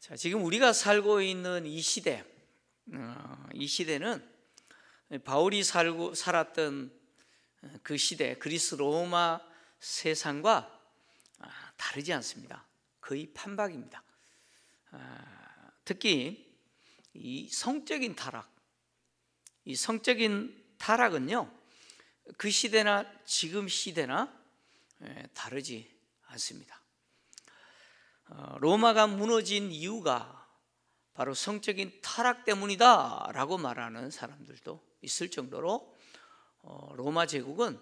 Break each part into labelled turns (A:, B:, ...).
A: 자, 지금 우리가 살고 있는 이 시대, 이 시대는 바울이 살았던 그 시대, 그리스 로마 세상과 다르지 않습니다. 거의 판박입니다. 특히 이 성적인 타락은요, 그 시대나 지금 시대나 다르지 않습니다. 로마가 무너진 이유가 바로 성적인 타락 때문이다 라고 말하는 사람들도 있을 정도로 로마 제국은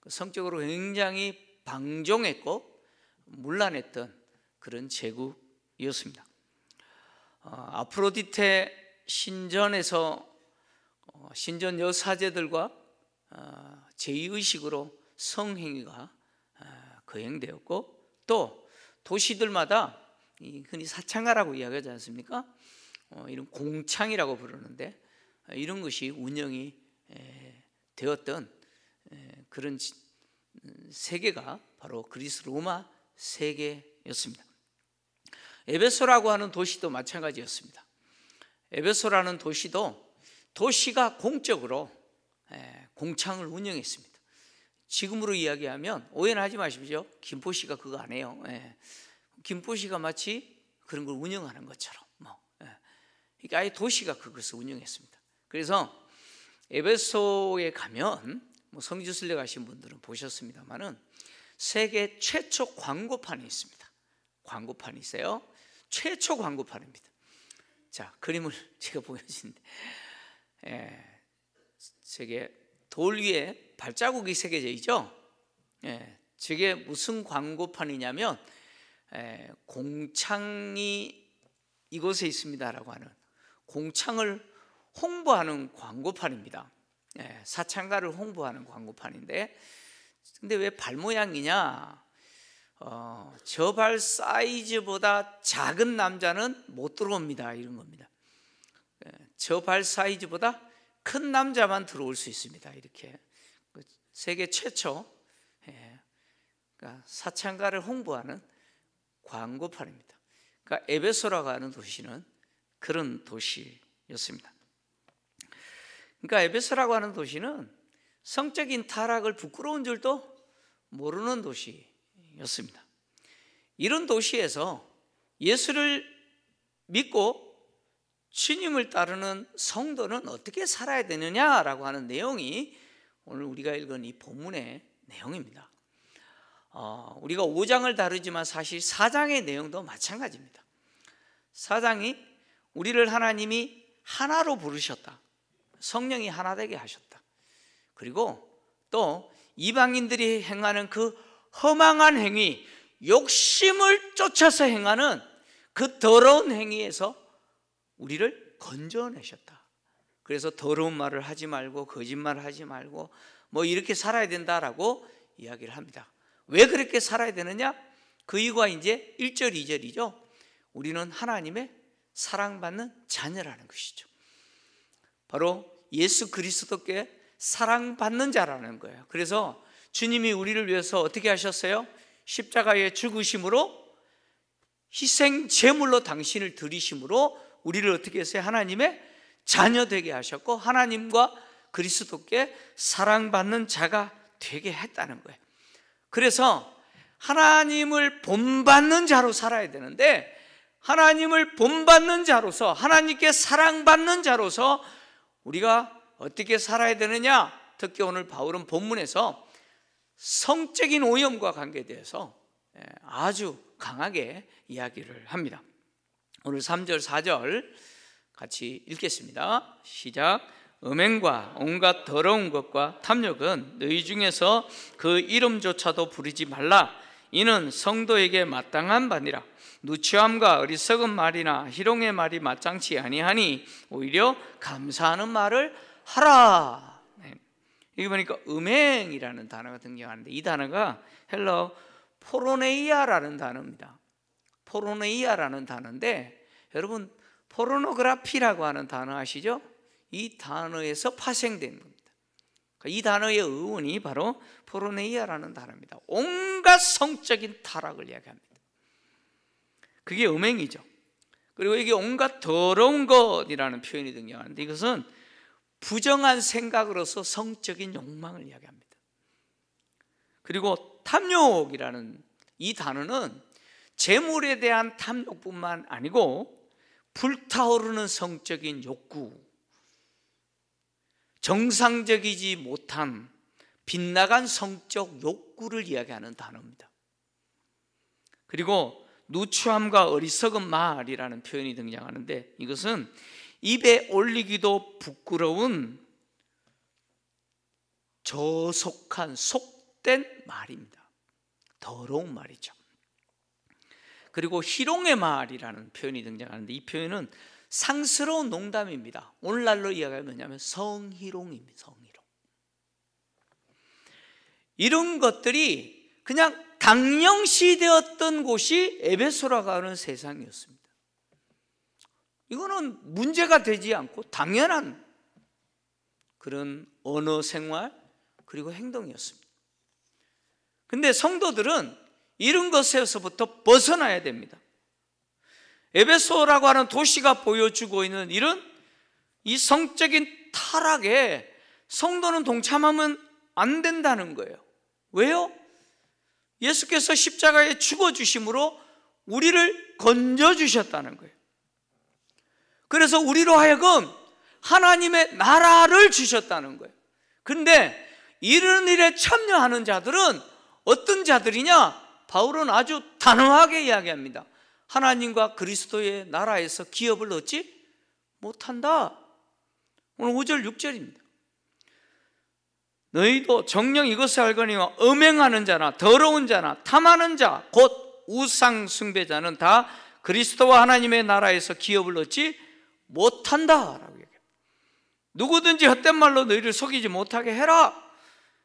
A: 성적으로 굉장히 방종했고 문란했던 그런 제국이었습니다. 아프로디테 신전에서 신전 여사제들과 제의식으로 성행위가 거행되었고, 또 도시들마다 흔히 사창가라고 이야기하지 않습니까? 이런 공창이라고 부르는데 이런 것이 운영이 되었던 그런 세계가 바로 그리스 로마 세계였습니다. 에베소라고 하는 도시도 마찬가지였습니다. 에베소라는 도시가 공적으로 공창을 운영했습니다. 지금으로 이야기하면 오해는 하지 마십시오. 김포시가 그거 안 해요. 김포시가 마치 그런 걸 운영하는 것처럼 그러니까 아예 도시가 그것을 운영했습니다. 그래서 에베소에 가면 성지순례 가신 분들은 보셨습니다만은 세계 최초 광고판이 있습니다. 광고판이 있어요. 최초 광고판입니다. 자, 그림을 제가 보여주는데 저게 돌 위에 발자국이 새겨져 있죠. 저게 무슨 광고판이냐면 공창이 이곳에 있습니다라고 하는 공창을 홍보하는 광고판입니다. 사창가를 홍보하는 광고판인데, 근데 왜 발 모양이냐? 저 발 사이즈보다 작은 남자는 못 들어옵니다, 이런 겁니다. 저 발 사이즈보다 큰 남자만 들어올 수 있습니다, 이렇게. 세계 최초 그러니까 사창가를 홍보하는 광고판입니다. 그러니까 에베소라고 하는 도시는 그런 도시였습니다. 그러니까 에베소라고 하는 도시는 성적인 타락을 부끄러운 줄도 모르는 도시였습니다. 이런 도시에서 예수를 믿고 주님을 따르는 성도는 어떻게 살아야 되느냐라고 하는 내용이 오늘 우리가 읽은 이 본문의 내용입니다. 우리가 5장을 다루지만 사실 4장의 내용도 마찬가지입니다. 4장이 우리를 하나님이 하나로 부르셨다, 성령이 하나 되게 하셨다, 그리고 또 이방인들이 행하는 그 허망한 행위, 욕심을 쫓아서 행하는 그 더러운 행위에서 우리를 건져내셨다. 그래서 더러운 말을 하지 말고 거짓말을 하지 말고 이렇게 살아야 된다라고 이야기를 합니다. 왜 그렇게 살아야 되느냐? 그 이유가 이제 1절 2절이죠 우리는 하나님의 사랑받는 자녀라는 것이죠. 바로 예수 그리스도께 사랑받는 자라는 거예요. 그래서 주님이 우리를 위해서 어떻게 하셨어요? 십자가의 죽으심으로 희생 제물로 당신을 드리심으로 우리를 어떻게 했어요? 하나님의 자녀 되게 하셨고 하나님과 그리스도께 사랑받는 자가 되게 했다는 거예요. 그래서 하나님을 본받는 자로 살아야 되는데, 하나님을 본받는 자로서, 하나님께 사랑받는 자로서 우리가 어떻게 살아야 되느냐? 특히 오늘 바울은 본문에서 성적인 오염과 관계돼서 아주 강하게 이야기를 합니다. 오늘 3절 4절 같이 읽겠습니다. 시작. 음행과 온갖 더러운 것과 탐욕은 너희 중에서 그 이름조차도 부르지 말라. 이는 성도에게 마땅한 바니라. 누추함과 어리석은 말이나 희롱의 말이 마땅치 아니하니 오히려 감사하는 말을 하라. 여기 보니까 음행이라는 단어가 등장하는데 이 단어가 헬러 포르네이아라는 단어입니다. 포르네이아라는 단어인데, 여러분 포르노그라피라고 하는 단어 아시죠? 이 단어에서 파생된 겁니다. 이 단어의 어원이 바로 포르네이아라는 단어입니다. 온갖 성적인 타락을 이야기합니다. 그게 음행이죠. 그리고 여기 온갖 더러운 것이라는 표현이 등장하는데, 이것은 부정한 생각으로서 성적인 욕망을 이야기합니다. 그리고 탐욕이라는 이 단어는 재물에 대한 탐욕뿐만 아니고 불타오르는 성적인 욕구, 정상적이지 못한 빗나간 성적 욕구를 이야기하는 단어입니다. 그리고 누추함과 어리석은 말이라는 표현이 등장하는데, 이것은 입에 올리기도 부끄러운 저속한 속된 말입니다. 더러운 말이죠. 그리고 희롱의 말이라는 표현이 등장하는데, 이 표현은 상스러운 농담입니다. 오늘날로 이야기하면 뭐냐면 성희롱입니다. 성희롱. 이런 것들이 그냥 당연시되었던 곳이 에베소라고 하는 세상이었습니다. 이거는 문제가 되지 않고 당연한 그런 언어 생활 그리고 행동이었습니다. 근데 성도들은 이런 것에서부터 벗어나야 됩니다. 에베소라고 하는 도시가 보여주고 있는 이런 이 성적인 타락에 성도는 동참하면 안 된다는 거예요. 왜요? 예수께서 십자가에 죽어주심으로 우리를 건져주셨다는 거예요. 그래서 우리로 하여금 하나님의 나라를 주셨다는 거예요. 그런데 이런 일에 참여하는 자들은 어떤 자들이냐? 바울은 아주 단호하게 이야기합니다. 하나님과 그리스도의 나라에서 기업을 얻지 못한다. 오늘 5절 6절입니다. 너희도 정녕 이것을 알거니와 음행하는 자나 더러운 자나 탐하는 자 곧 우상 숭배자는 다 그리스도와 하나님의 나라에서 기업을 얻지 못한다라고 얘기합니다. 누구든지 헛된 말로 너희를 속이지 못하게 해라.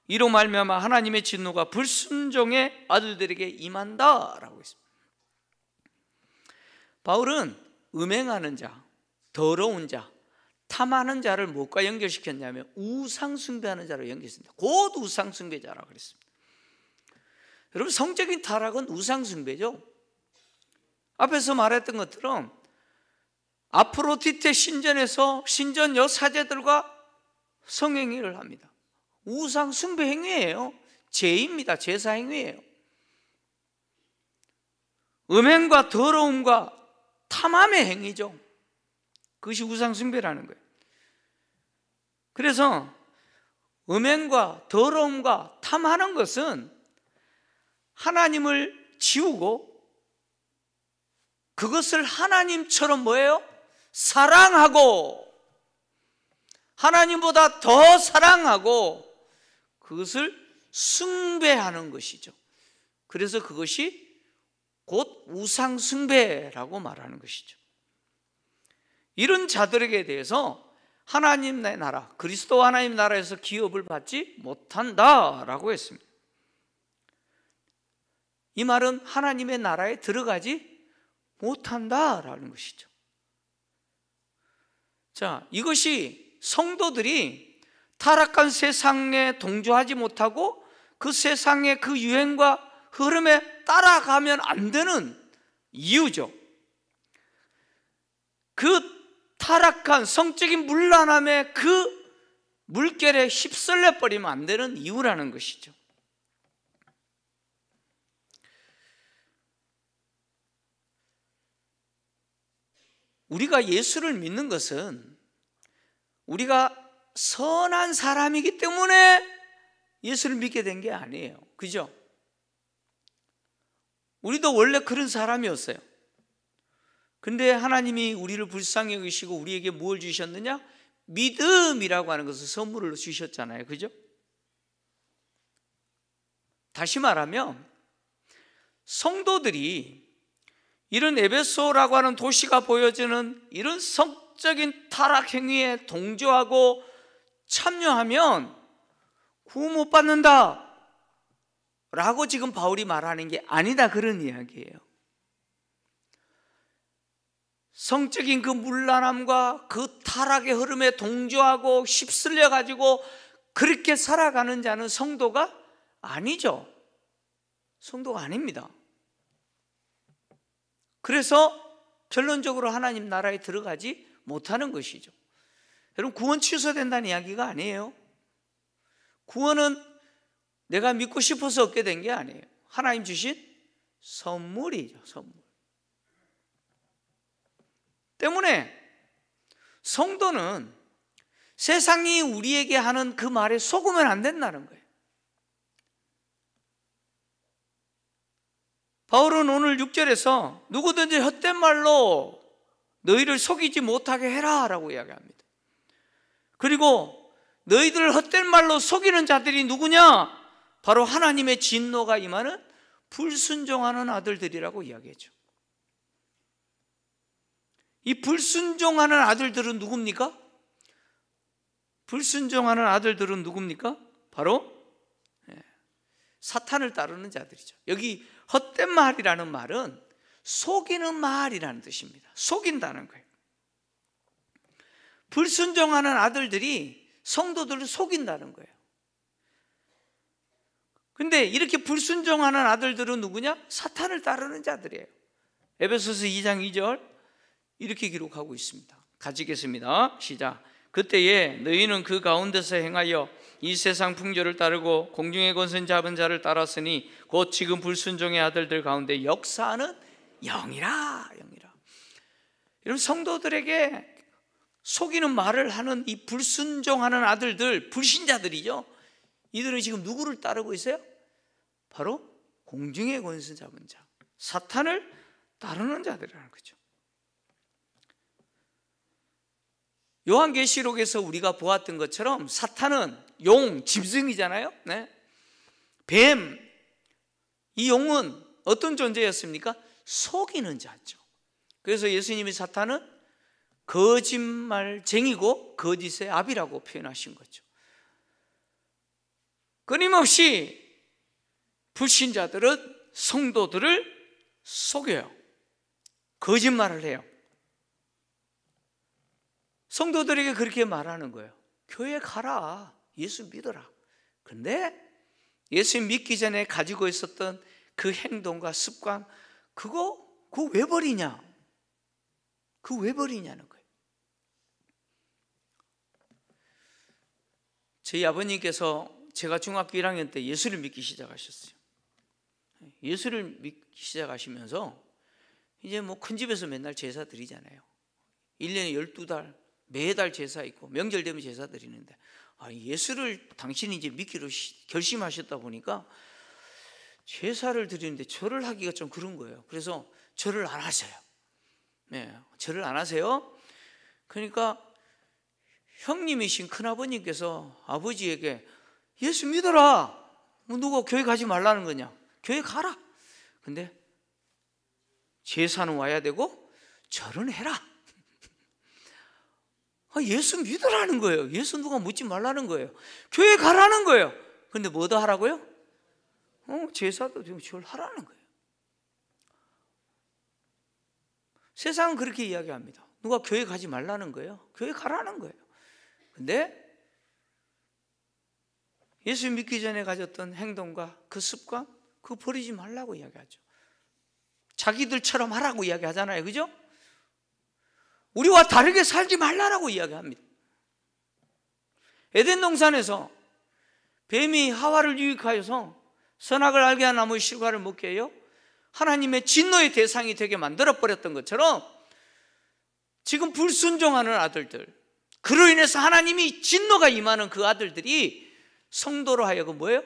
A: 이로 말미암아 하나님의 진노가 불순종의 아들들에게 임한다라고 했습니다. 바울은 음행하는 자, 더러운 자, 탐하는 자를 무엇과 연결시켰냐면 우상 숭배하는 자로 연결했습니다. 곧 우상 숭배자라고 그랬습니다. 여러분, 성적인 타락은 우상 숭배죠. 앞에서 말했던 것처럼 아프로디테 신전에서 신전 여사제들과 성행위를 합니다. 우상 숭배 행위예요. 죄입니다. 제사 행위예요. 음행과 더러움과 탐함의 행위죠. 그것이 우상 숭배라는 거예요. 그래서 음행과 더러움과 탐하는 것은 하나님을 지우고 그것을 하나님처럼 뭐예요? 사랑하고 하나님보다 더 사랑하고 그것을 숭배하는 것이죠. 그래서 그것이 곧 우상 숭배라고 말하는 것이죠. 이런 자들에게 대해서 하나님의 나라, 그리스도 하나님 나라에서 기업을 받지 못한다라고 했습니다. 이 말은 하나님의 나라에 들어가지 못한다라는 것이죠. 자, 이것이 성도들이 타락한 세상에 동조하지 못하고 그 세상의 그 유행과 흐름에 따라가면 안 되는 이유죠. 그 타락한 성적인 문란함에 그 물결에 휩쓸려 버리면 안 되는 이유라는 것이죠. 우리가 예수를 믿는 것은 우리가 선한 사람이기 때문에 예수를 믿게 된 게 아니에요. 그죠? 우리도 원래 그런 사람이었어요. 근데 하나님이 우리를 불쌍히 여기시고 우리에게 뭘 주셨느냐? 믿음이라고 하는 것을 선물로 주셨잖아요. 그죠? 다시 말하면 성도들이 이런 에베소라고 하는 도시가 보여주는 이런 성적인 타락 행위에 동조하고 참여하면 구원 못 받는다 라고 지금 바울이 말하는 게 아니다, 그런 이야기예요. 성적인 그 문란함과 그 타락의 흐름에 동조하고 휩쓸려 가지고 그렇게 살아가는 자는 성도가 아니죠. 성도가 아닙니다. 그래서 결론적으로 하나님 나라에 들어가지 못하는 것이죠. 여러분, 구원 취소된다는 이야기가 아니에요. 구원은 내가 믿고 싶어서 얻게 된 게 아니에요. 하나님 주신 선물이죠. 선물. 때문에 성도는 세상이 우리에게 하는 그 말에 속으면 안 된다는 거예요. 바울은 오늘 6절에서 누구든지 헛된 말로 너희를 속이지 못하게 해라 라고 이야기합니다. 그리고 너희들을 헛된 말로 속이는 자들이 누구냐? 바로 하나님의 진노가 임하는 불순종하는 아들들이라고 이야기했죠. 이 불순종하는 아들들은 누굽니까? 불순종하는 아들들은 누굽니까? 바로 사탄을 따르는 자들이죠. 여기 헛된 말이라는 말은 속이는 말이라는 뜻입니다. 속인다는 거예요. 불순종하는 아들들이 성도들을 속인다는 거예요. 근데 이렇게 불순종하는 아들들은 누구냐? 사탄을 따르는 자들이에요. 에베소서 2장 2절 이렇게 기록하고 있습니다. 같이 읽겠습니다. 시작. 그때에 너희는 그 가운데서 행하여 이 세상 풍조를 따르고 공중의 권세 잡은 자를 따랐으니 곧 지금 불순종의 아들들 가운데 역사하는 영이라. 여러분, 성도들에게 속이는 말을 하는 이 불순종하는 아들들, 불신자들이죠. 이들은 지금 누구를 따르고 있어요? 바로 공중의 권세 잡은 자, 사탄을 따르는 자들이라는 거죠. 요한계시록에서 우리가 보았던 것처럼 사탄은 용, 짐승이잖아요. 네? 뱀, 이 용은 어떤 존재였습니까? 속이는 자죠. 그래서 예수님이 사탄은 거짓말쟁이고 거짓의 아비라고 표현하신 거죠. 끊임없이 불신자들은 성도들을 속여요. 거짓말을 해요. 성도들에게 그렇게 말하는 거예요. 교회 가라. 예수 믿어라. 근데 예수 믿기 전에 가지고 있었던 그 행동과 습관, 그거 왜 버리냐? 그거 왜 버리냐는 거예요. 저희 아버님께서 제가 중학교 1학년 때 예수를 믿기 시작하셨어요. 예수를 믿기 시작하시면서 이제 뭐 큰 집에서 맨날 제사 드리잖아요. 1년에 12달 매달 제사 있고 명절 되면 제사 드리는데, 예수를 당신이 이제 믿기로 결심하셨다 보니까 제사를 드리는데 절을 하기가 좀 그런 거예요. 그래서 절을 안 하세요. 네, 절을 안 하세요. 그러니까 형님이신 큰아버님께서 아버지에게 예수 믿어라. 뭐 누가 교회 가지 말라는 거냐? 교회 가라. 근데 제사는 와야 되고 절은 해라. 예수 믿으라는 거예요. 예수 누가 묻지 말라는 거예요. 교회 가라는 거예요. 근데 뭐 더 하라고요? 제사도 좀 절하라는 거예요. 세상은 그렇게 이야기합니다. 누가 교회 가지 말라는 거예요. 교회 가라는 거예요. 근데 예수 믿기 전에 가졌던 행동과 그 습관, 그거 버리지 말라고 이야기하죠. 자기들처럼 하라고 이야기하잖아요. 그죠? 우리와 다르게 살지 말라라고 이야기합니다. 에덴 동산에서 뱀이 하와를 유익하여서 선악을 알게 한 나무의 실과를 먹게 해요 하나님의 진노의 대상이 되게 만들어버렸던 것처럼 지금 불순종하는 아들들, 그로 인해서 하나님이 진노가 임하는 그 아들들이 성도로 하여금 뭐예요?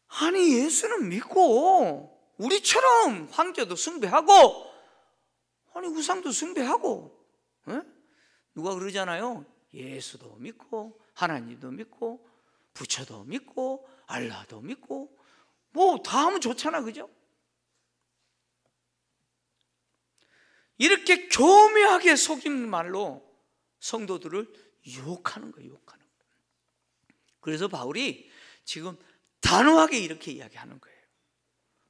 A: 아니, 예수는 믿고 우리처럼 황제도 숭배하고 아니 우상도 숭배하고, 누가 그러잖아요. 예수도 믿고 하나님도 믿고 부처도 믿고 알라도 믿고 뭐 다 하면 좋잖아. 그죠? 이렇게 교묘하게 속인 말로 성도들을 유혹하는 거예요. 유혹하는 거예요. 그래서 바울이 지금 단호하게 이렇게 이야기하는 거예요.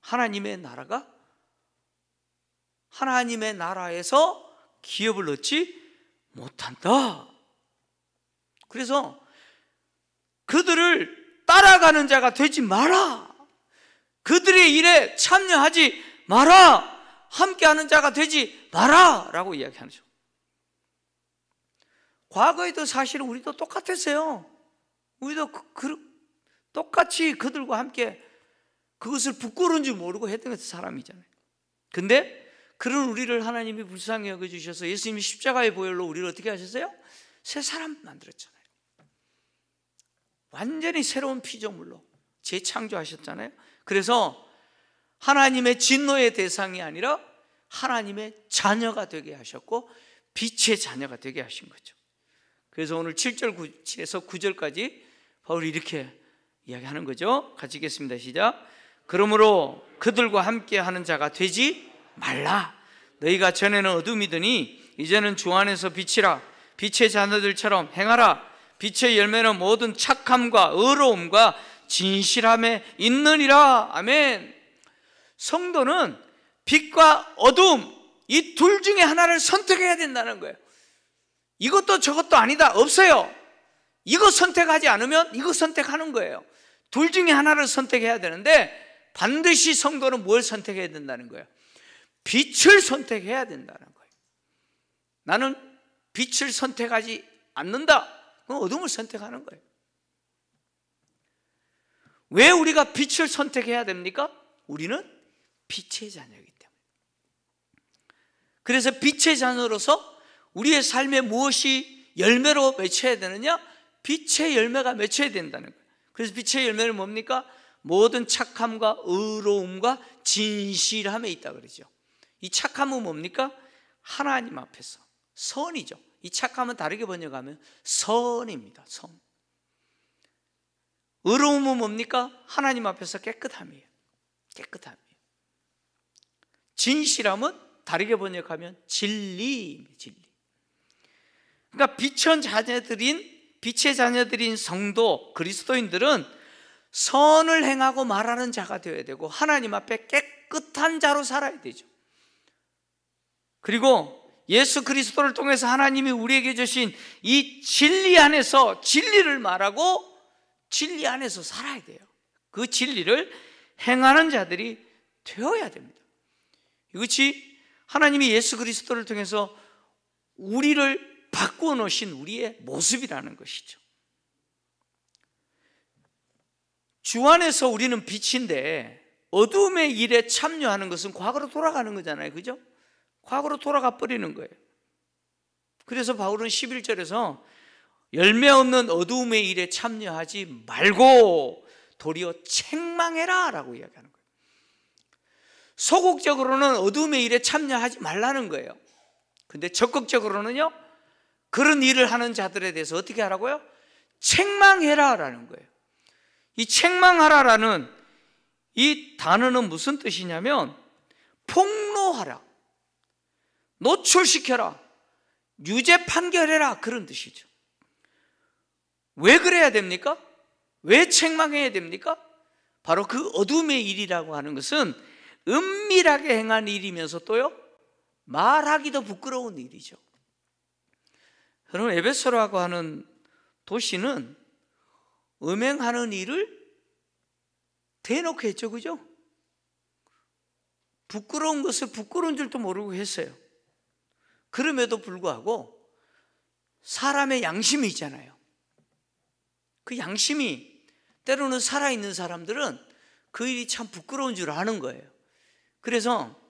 A: 하나님의 나라가 하나님의 나라에서 기업을 얻지 못한다. 그래서 그들을 따라가는 자가 되지 마라. 그들의 일에 참여하지 마라. 함께하는 자가 되지 마라 라고 이야기하죠. 과거에도 사실은 우리도 똑같았어요. 우리도 똑같이 그들과 함께 그것을 부끄러운 줄 모르고 했던 사람이잖아요. 근데 그런 우리를 하나님이 불쌍히 여겨주셔서 예수님이 십자가의 보혈로 우리를 어떻게 하셨어요? 새 사람 만들었잖아요. 완전히 새로운 피조물로 재창조하셨잖아요. 그래서 하나님의 진노의 대상이 아니라 하나님의 자녀가 되게 하셨고 빛의 자녀가 되게 하신 거죠. 그래서 오늘 7절에서 9절까지 바울이 이렇게 이야기하는 거죠. 같이 읽겠습니다. 시작. 그러므로 그들과 함께하는 자가 되지 말라. 너희가 전에는 어둠이더니 이제는 주 안에서 빛이라. 빛의 자녀들처럼 행하라. 빛의 열매는 모든 착함과 의로움과 진실함에 있느니라. 아멘. 성도는 빛과 어둠 이 둘 중에 하나를 선택해야 된다는 거예요. 이것도 저것도 아니다 없어요. 이거 선택하지 않으면 이거 선택하는 거예요. 둘 중에 하나를 선택해야 되는데 반드시 성도는 뭘 선택해야 된다는 거예요? 빛을 선택해야 된다는 거예요. 나는 빛을 선택하지 않는다. 그럼 어둠을 선택하는 거예요. 왜 우리가 빛을 선택해야 됩니까? 우리는 빛의 자녀이기 때문에. 그래서 빛의 자녀로서 우리의 삶에 무엇이 열매로 맺혀야 되느냐? 빛의 열매가 맺혀야 된다는 거예요. 그래서 빛의 열매는 뭡니까? 모든 착함과 의로움과 진실함에 있다 그러죠. 이 착함은 뭡니까? 하나님 앞에서 선이죠. 이 착함은 다르게 번역하면 선입니다. 선. 의로움은 뭡니까? 하나님 앞에서 깨끗함이에요. 깨끗함이에요. 진실함은 다르게 번역하면 진리입니다. 진리. 그러니까 빛의 자녀들인 성도 그리스도인들은 선을 행하고 말하는 자가 되어야 되고 하나님 앞에 깨끗한 자로 살아야 되죠. 그리고 예수 그리스도를 통해서 하나님이 우리에게 주신 이 진리 안에서 진리를 말하고 진리 안에서 살아야 돼요. 그 진리를 행하는 자들이 되어야 됩니다. 이것이 하나님이 예수 그리스도를 통해서 우리를 바꾸어 놓으신 우리의 모습이라는 것이죠. 주 안에서 우리는 빛인데 어둠의 일에 참여하는 것은 과거로 돌아가는 거잖아요. 그죠? 과거로 돌아가 버리는 거예요. 그래서 바울은 11절에서 열매 없는 어두움의 일에 참여하지 말고 도리어 책망해라 라고 이야기하는 거예요. 소극적으로는 어두움의 일에 참여하지 말라는 거예요. 근데 적극적으로는요, 그런 일을 하는 자들에 대해서 어떻게 하라고요? 책망해라 라는 거예요. 이 책망하라라는 이 단어는 무슨 뜻이냐면 폭로하라, 노출시켜라, 유죄 판결해라, 그런 뜻이죠. 왜 그래야 됩니까? 왜 책망해야 됩니까? 바로 그 어둠의 일이라고 하는 것은 은밀하게 행한 일이면서 또요, 말하기도 부끄러운 일이죠. 여러분, 에베소라고 하는 도시는 음행하는 일을 대놓고 했죠. 그죠? 부끄러운 것을 부끄러운 줄도 모르고 했어요. 그럼에도 불구하고 사람의 양심이 있잖아요. 그 양심이 때로는 살아있는 사람들은 그 일이 참 부끄러운 줄 아는 거예요. 그래서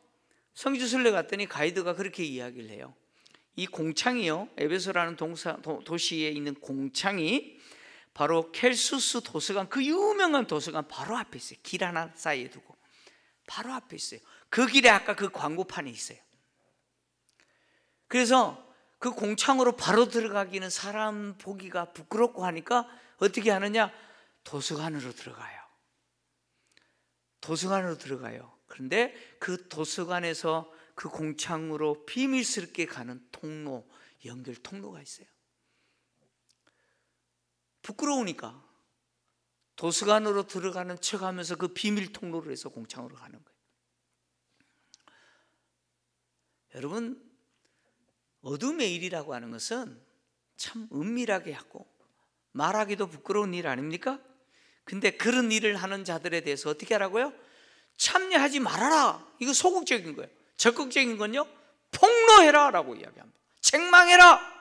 A: 성지순례 갔더니 가이드가 그렇게 이야기를 해요. 이 공창이요, 에베소라는 도시에 있는 공창이 바로 켈수스 도서관, 그 유명한 도서관 바로 앞에 있어요. 길 하나 사이에 두고 바로 앞에 있어요. 그 길에 아까 그 광고판이 있어요. 그래서 그 공창으로 바로 들어가기는 사람 보기가 부끄럽고 하니까 어떻게 하느냐? 도서관으로 들어가요. 도서관으로 들어가요. 그런데 그 도서관에서 그 공창으로 비밀스럽게 가는 통로, 연결 통로가 있어요. 부끄러우니까 도서관으로 들어가는 척 하면서 그 비밀 통로로 해서 공창으로 가는 거예요. 여러분, 어둠의 일이라고 하는 것은 참 은밀하게 하고 말하기도 부끄러운 일 아닙니까? 근데 그런 일을 하는 자들에 대해서 어떻게 하라고요? 참여하지 말아라. 이거 소극적인 거예요. 적극적인 건요, 폭로해라 라고 이야기합니다. 책망해라.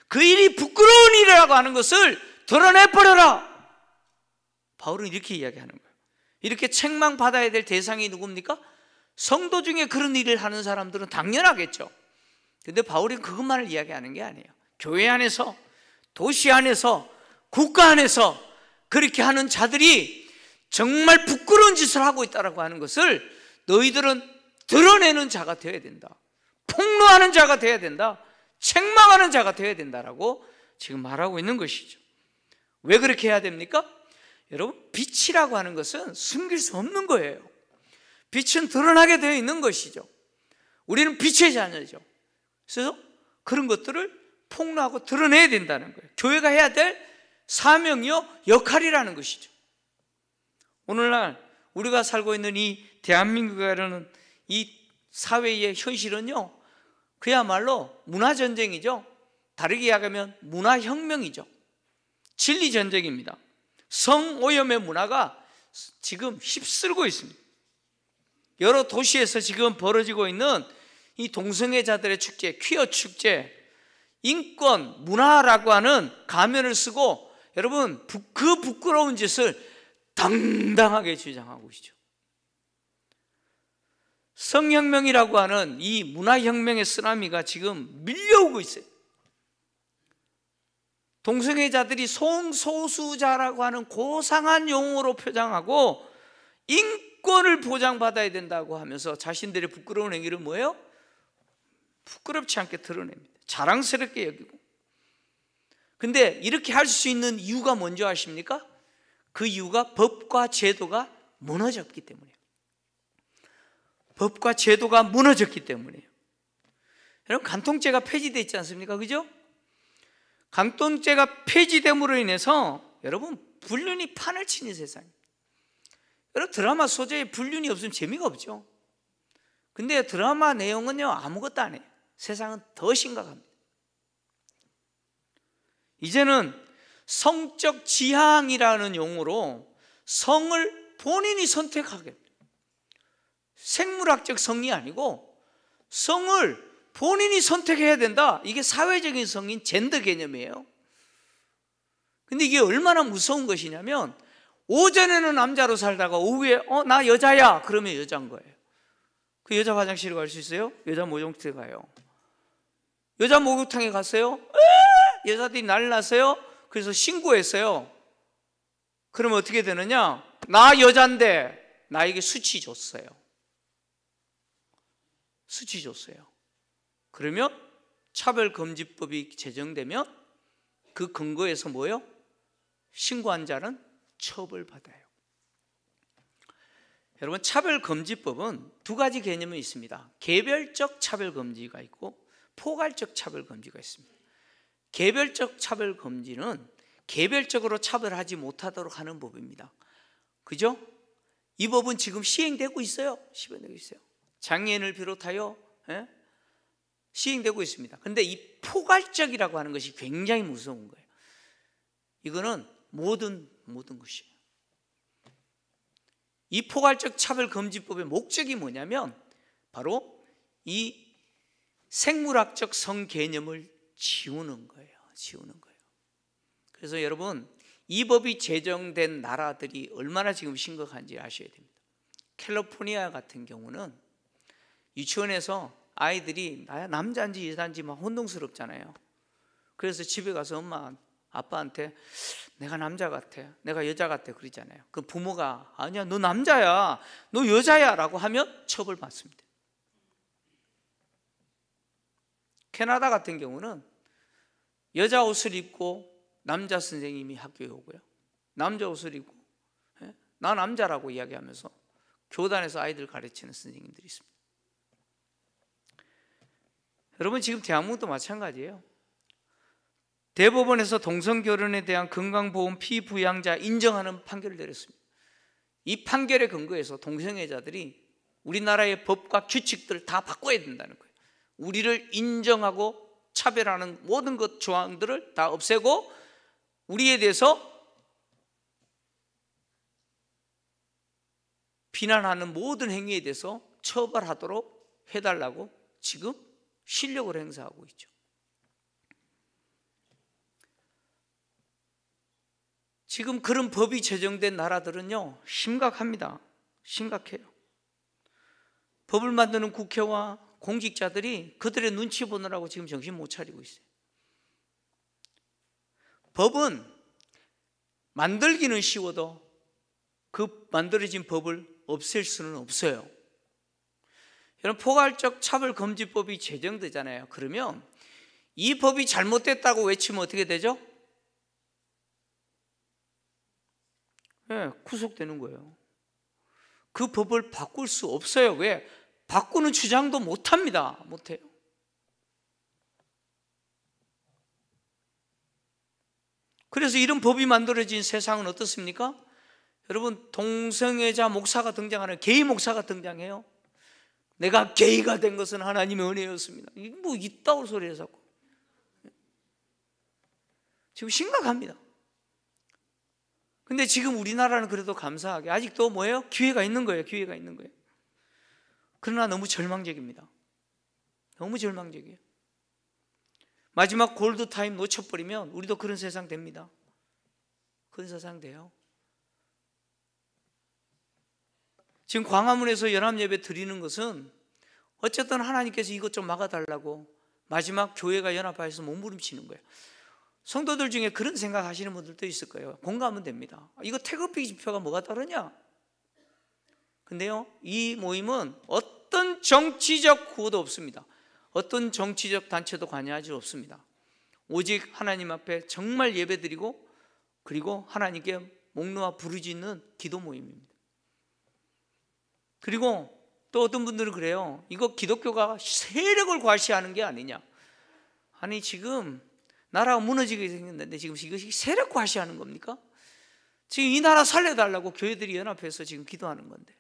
A: 그 일이 부끄러운 일이라고 하는 것을 드러내버려라. 바울은 이렇게 이야기하는 거예요. 이렇게 책망받아야 될 대상이 누굽니까? 성도 중에 그런 일을 하는 사람들은 당연하겠죠. 근데 바울이 그것만을 이야기하는 게 아니에요. 교회 안에서, 도시 안에서, 국가 안에서 그렇게 하는 자들이 정말 부끄러운 짓을 하고 있다고 하는 것을 너희들은 드러내는 자가 되어야 된다. 폭로하는 자가 되어야 된다. 책망하는 자가 되어야 된다라고 지금 말하고 있는 것이죠. 왜 그렇게 해야 됩니까? 여러분, 빛이라고 하는 것은 숨길 수 없는 거예요. 빛은 드러나게 되어 있는 것이죠. 우리는 빛의 자녀죠. 그래서 그런 것들을 폭로하고 드러내야 된다는 거예요. 교회가 해야 될 사명이요, 역할이라는 것이죠. 오늘날 우리가 살고 있는 이 대한민국이라는 이 사회의 현실은요, 그야말로 문화전쟁이죠. 다르게 이야기하면 문화혁명이죠. 진리전쟁입니다. 성오염의 문화가 지금 휩쓸고 있습니다. 여러 도시에서 지금 벌어지고 있는 이 동성애자들의 축제, 퀴어 축제, 인권, 문화라고 하는 가면을 쓰고 여러분 그 부끄러운 짓을 당당하게 주장하고 있죠. 성혁명이라고 하는 이 문화혁명의 쓰나미가 지금 밀려오고 있어요. 동성애자들이 성소수자라고 하는 고상한 용어로 표장하고 인권을 보장받아야 된다고 하면서 자신들의 부끄러운 행위를 뭐예요? 부끄럽지 않게 드러냅니다. 자랑스럽게 여기고. 근데 이렇게 할 수 있는 이유가 뭔지 아십니까? 그 이유가 법과 제도가 무너졌기 때문이에요. 법과 제도가 무너졌기 때문이에요. 여러분, 간통죄가 폐지되어 있지 않습니까? 그죠? 간통죄가 폐지됨으로 인해서 여러분 불륜이 판을 치는 세상입니다. 여러분, 드라마 소재에 불륜이 없으면 재미가 없죠. 근데 드라마 내용은요, 아무것도 안 해요. 세상은 더 심각합니다. 이제는 성적 지향이라는 용어로 성을 본인이 선택하게 합니다. 생물학적 성이 아니고 성을 본인이 선택해야 된다. 이게 사회적인 성인 젠더 개념이에요. 근데 이게 얼마나 무서운 것이냐면 오전에는 남자로 살다가 오후에 나 여자야 그러면 여자인 거예요. 그 여자 화장실에 갈 수 있어요? 여자 목욕탕에 가요. 여자 목욕탕에 갔어요? 여자들이 난리 났어요? 그래서 신고했어요. 그러면 어떻게 되느냐? 나 여잔데 나에게 수치 줬어요. 수치 줬어요. 그러면 차별금지법이 제정되면 그 근거에서 뭐예요? 신고한 자는 처벌받아요. 여러분, 차별금지법은 두 가지 개념이 있습니다. 개별적 차별금지가 있고 포괄적 차별금지가 있습니다. 개별적 차별금지는 개별적으로 차별하지 못하도록 하는 법입니다. 그죠? 이 법은 지금 시행되고 있어요. 시행되고 있어요. 장애인을 비롯하여 시행되고 있습니다. 근데 이 포괄적이라고 하는 것이 굉장히 무서운 거예요. 이거는 모든 것이에요. 이 포괄적 차별금지법의 목적이 뭐냐면 바로 이 생물학적 성 개념을 지우는 거예요. 지우는 거예요. 그래서 여러분, 이 법이 제정된 나라들이 얼마나 지금 심각한지 아셔야 됩니다. 캘리포니아 같은 경우는 유치원에서 아이들이 남자인지 여자인지 막 혼동스럽잖아요. 그래서 집에 가서 엄마 아빠한테 내가 남자 같아, 내가 여자 같아 그러잖아요. 그 부모가 아니야 너 남자야, 너 여자야 라고 하면 처벌받습니다. 캐나다 같은 경우는 여자 옷을 입고 남자 선생님이 학교에 오고요, 남자 옷을 입고 나 남자라고 이야기하면서 교단에서 아이들 가르치는 선생님들이 있습니다. 여러분, 지금 대한민국도 마찬가지예요. 대법원에서 동성결혼에 대한 건강보험 피부양자 인정하는 판결을 내렸습니다. 이 판결의 근거에서 동성애자들이 우리나라의 법과 규칙들을 다 바꿔야 된다는 거예요. 우리를 인정하고 차별하는 모든 것 조항들을 다 없애고 우리에 대해서 비난하는 모든 행위에 대해서 처벌하도록 해달라고 지금 실력을 행사하고 있죠. 지금 그런 법이 제정된 나라들은요, 심각합니다. 심각해요. 법을 만드는 국회와 공직자들이 그들의 눈치 보느라고 지금 정신 못 차리고 있어요. 법은 만들기는 쉬워도 그 만들어진 법을 없앨 수는 없어요. 여러분, 포괄적 차별금지법이 제정되잖아요. 그러면 이 법이 잘못됐다고 외치면 어떻게 되죠? 네, 구속되는 거예요. 그 법을 바꿀 수 없어요. 왜? 바꾸는 주장도 못합니다. 못해요. 그래서 이런 법이 만들어진 세상은 어떻습니까? 여러분, 동성애자 목사가 등장하는, 게이 목사가 등장해요. 내가 게이가 된 것은 하나님의 은혜였습니다. 뭐 이따올 소리를 자꾸. 지금 심각합니다. 근데 지금 우리나라는 그래도 감사하게 아직도 뭐예요? 기회가 있는 거예요. 기회가 있는 거예요. 그러나 너무 절망적입니다. 너무 절망적이에요. 마지막 골드타임 놓쳐버리면 우리도 그런 세상 됩니다. 그런 세상 돼요. 지금 광화문에서 연합예배 드리는 것은 어쨌든 하나님께서 이것 좀 막아달라고 마지막 교회가 연합하여서 몸부림치는 거예요. 성도들 중에 그런 생각하시는 분들도 있을 거예요. 공감은 됩니다. 이거 태극기 집회가 뭐가 다르냐? 근데요, 이 모임은 어떤 정치적 구호도 없습니다. 어떤 정치적 단체도 관여하지 없습니다. 오직 하나님 앞에 정말 예배드리고 그리고 하나님께 목 놓아 부르짖는 기도 모임입니다. 그리고 또 어떤 분들은 그래요. 이거 기독교가 세력을 과시하는 게 아니냐. 아니, 지금 나라가 무너지게 생겼는데 지금 이것이 세력 과시하는 겁니까? 지금 이 나라 살려달라고 교회들이 연합해서 지금 기도하는 건데.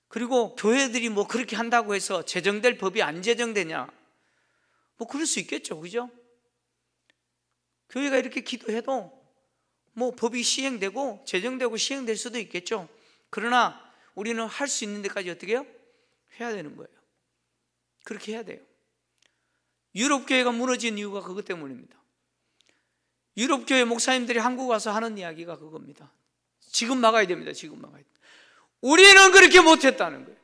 A: 그리고 교회들이 뭐 그렇게 한다고 해서 제정될 법이 안 제정되냐? 뭐 그럴 수 있겠죠, 그죠? 교회가 이렇게 기도해도 뭐 법이 시행되고 제정되고 시행될 수도 있겠죠. 그러나 우리는 할 수 있는 데까지 어떻게 해요? 해야 되는 거예요. 그렇게 해야 돼요. 유럽 교회가 무너진 이유가 그것 때문입니다. 유럽 교회 목사님들이 한국 와서 하는 이야기가 그겁니다. 지금 막아야 됩니다. 지금 막아야 됩니다. 우리는 그렇게 못했다는 거예요.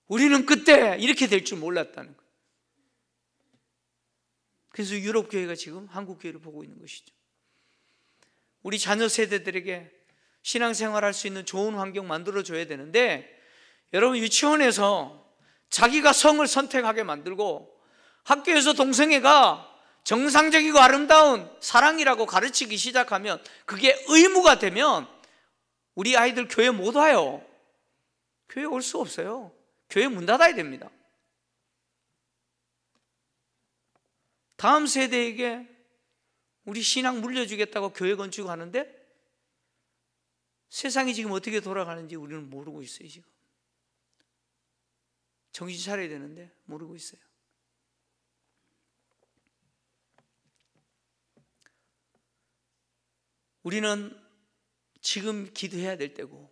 A: 우리는 그때 이렇게 될 줄 몰랐다는 거예요. 그래서 유럽 교회가 지금 한국 교회를 보고 있는 것이죠. 우리 자녀 세대들에게 신앙생활할 수 있는 좋은 환경 만들어줘야 되는데, 여러분, 유치원에서 자기가 성을 선택하게 만들고 학교에서 동성애가 정상적이고 아름다운 사랑이라고 가르치기 시작하면, 그게 의무가 되면 우리 아이들 교회 못 와요. 교회 올 수 없어요. 교회 문 닫아야 됩니다. 다음 세대에게 우리 신앙 물려주겠다고 교회 건축하는데 세상이 지금 어떻게 돌아가는지 우리는 모르고 있어요. 지금 정신 차려야 되는데 모르고 있어요. 우리는 지금 기도해야 될 때고,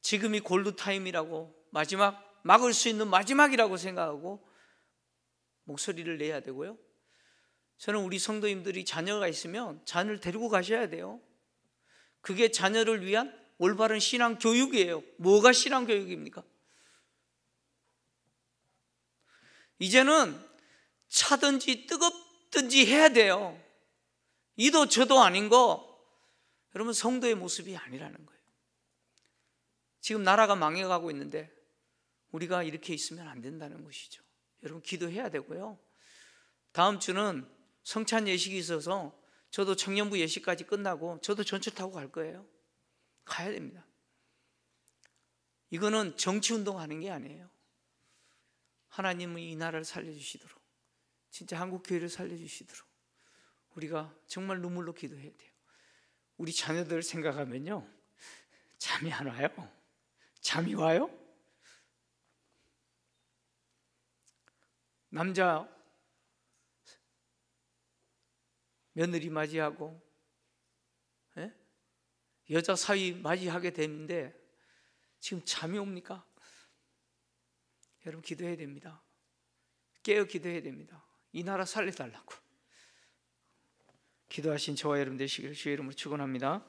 A: 지금이 골드타임이라고, 마지막 막을 수 있는 마지막이라고 생각하고 목소리를 내야 되고요. 저는 우리 성도님들이 자녀가 있으면 자녀를 데리고 가셔야 돼요. 그게 자녀를 위한 올바른 신앙 교육이에요. 뭐가 신앙 교육입니까? 이제는 차든지 뜨겁든지 해야 돼요. 이도 저도 아닌 거, 여러분, 성도의 모습이 아니라는 거예요. 지금 나라가 망해가고 있는데 우리가 이렇게 있으면 안 된다는 것이죠. 여러분, 기도해야 되고요. 다음 주는 성찬 예식이 있어서 저도 청년부 예식까지 끝나고 저도 전철 타고 갈 거예요. 가야 됩니다. 이거는 정치운동 하는 게 아니에요. 하나님은 이 나라를 살려주시도록, 진짜 한국교회를 살려주시도록 우리가 정말 눈물로 기도해야 돼요. 우리 자녀들 생각하면요, 잠이 안 와요. 잠이 와요? 남자 며느리 맞이하고 여자 사위 맞이하게 되는데 지금 잠이 옵니까? 여러분 기도해야 됩니다. 깨어 기도해야 됩니다. 이 나라 살려달라고. 기도하신 저와 여러분 되시기를 주의 이름으로 축원합니다.